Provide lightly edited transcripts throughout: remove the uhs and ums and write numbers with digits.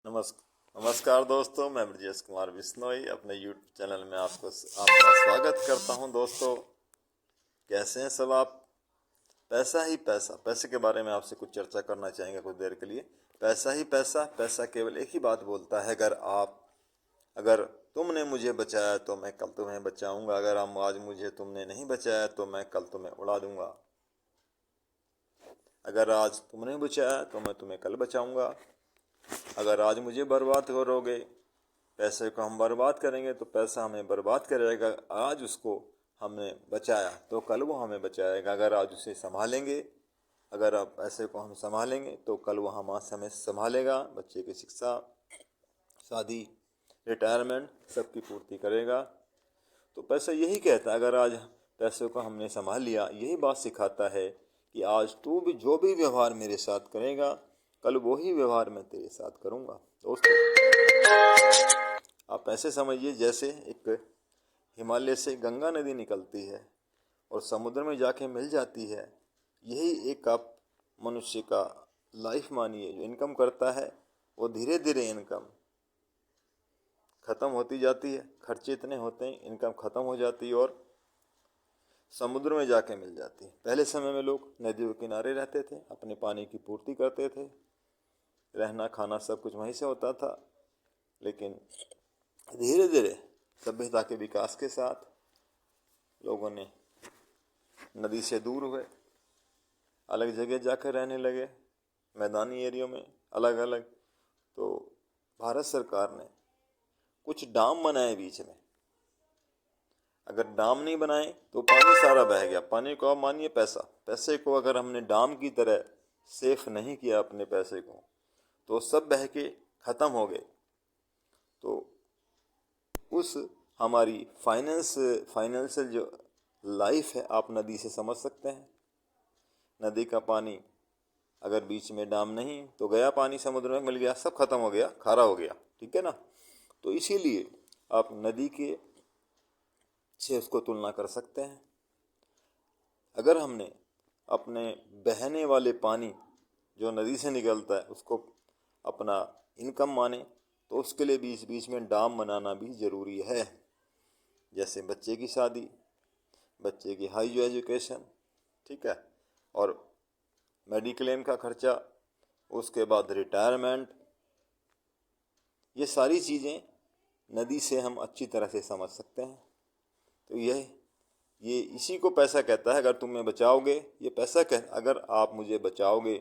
नमस्कार दोस्तों, मैं ब्रजेश कुमार बिश्नोई अपने यूट्यूब चैनल में आपका स्वागत करता हूं। दोस्तों, कैसे हैं सब आप? पैसा ही पैसा, पैसे के बारे में आपसे कुछ चर्चा करना चाहेंगे कुछ देर के लिए। पैसा ही पैसा, पैसा केवल एक ही बात बोलता है, अगर तुमने मुझे बचाया तो मैं कल तुम्हें बचाऊंगा, अगर आज मुझे तुमने नहीं बचाया तो मैं कल तुम्हें उड़ा दूंगा। अगर आज तुमने बचाया तो मैं तुम्हें कल बचाऊंगा। अगर आज मुझे बर्बाद करोगे, पैसे को हम बर्बाद करेंगे तो पैसा हमें बर्बाद करेगा। आज उसको हमने बचाया तो कल वो हमें बचाएगा। अगर आज उसे संभालेंगे, अगर आप पैसे को हम संभालेंगे तो कल वो हमें संभालेगा। बच्चे की शिक्षा, शादी, रिटायरमेंट सबकी पूर्ति करेगा। तो पैसा यही कहता है, अगर आज पैसे को हमने संभाल लिया, यही बात सिखाता है कि आज तू भी जो भी व्यवहार मेरे साथ करेगा, कल वही व्यवहार मैं तेरे साथ करूँगा। दोस्तों, आप ऐसे समझिए जैसे एक हिमालय से गंगा नदी निकलती है और समुद्र में जाके मिल जाती है। यही एक आप मनुष्य का लाइफ मानिए। जो इनकम करता है वो धीरे धीरे इनकम ख़त्म होती जाती है। खर्चे इतने होते हैं, इनकम ख़त्म हो जाती है और समुद्र में जाके मिल जाती है। पहले समय में लोग नदियों के किनारे रहते थे, अपने पानी की पूर्ति करते थे, रहना खाना सब कुछ वहीं से होता था। लेकिन धीरे धीरे सभ्यता के विकास के साथ लोगों ने नदी से दूर हुए, अलग जगह जाकर रहने लगे, मैदानी एरियो में अलग अलग। तो भारत सरकार ने कुछ डैम बनाए बीच में। अगर डैम नहीं बनाए तो पानी सारा बह गया। पानी को आप मानिए पैसे को अगर हमने डैम की तरह सेफ नहीं किया अपने पैसे को, तो सब बह के ख़त्म हो गए। तो उस हमारी फाइनेंशियल जो लाइफ है, आप नदी से समझ सकते हैं। नदी का पानी अगर बीच में डैम नहीं तो गया पानी समुद्र में मिल गया, सब खत्म हो गया, खारा हो गया। ठीक है ना? तो इसीलिए आप नदी के से उसको तुलना कर सकते हैं। अगर हमने अपने बहने वाले पानी जो नदी से निकलता है उसको अपना इनकम माने, तो उसके लिए बीच बीच में डैम बनाना भी ज़रूरी है। जैसे बच्चे की शादी, बच्चे की हाई एजुकेशन, ठीक है, और मेडिक्लेम का खर्चा, उसके बाद रिटायरमेंट, ये सारी चीज़ें नदी से हम अच्छी तरह से समझ सकते हैं। तो ये इसी को पैसा कहता है। अगर तुम मैं बचाओगे, ये पैसा अगर आप मुझे बचाओगे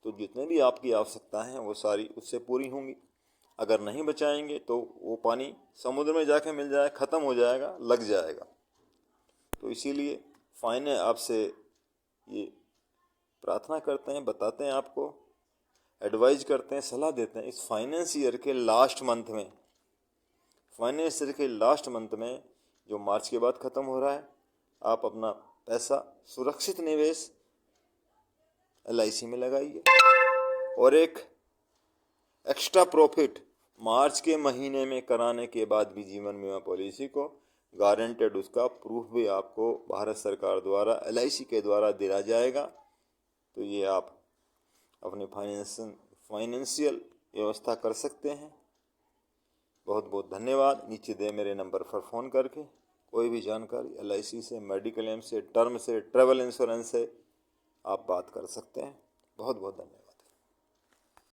तो जितने भी आपकी आवश्यकता हैं वो सारी उससे पूरी होंगी। अगर नहीं बचाएंगे तो वो पानी समुद्र में जाके मिल जाए, ख़त्म हो जाएगा, लग जाएगा। तो इसीलिए आपसे ये प्रार्थना करते हैं, बताते हैं, आपको एडवाइज करते हैं, सलाह देते हैं। इस फाइनेंस ईयर के लास्ट मंथ में जो मार्च के बाद ख़त्म हो रहा है, आप अपना पैसा सुरक्षित निवेश LIC में लगाइए और एक एक्स्ट्रा प्रॉफिट मार्च के महीने में कराने के बाद भी जीवन बीमा पॉलिसी को गारंटेड उसका प्रूफ भी आपको भारत सरकार द्वारा LIC के द्वारा दिया जाएगा। तो ये आप अपनी फाइनेंशियल व्यवस्था कर सकते हैं। बहुत बहुत धन्यवाद। नीचे दे मेरे नंबर पर फ़ोन करके कोई भी जानकारी LIC से, मेडिक्लेम से, टर्म से, ट्रैवल इंश्योरेंस से आप बात कर सकते हैं। बहुत बहुत धन्यवाद।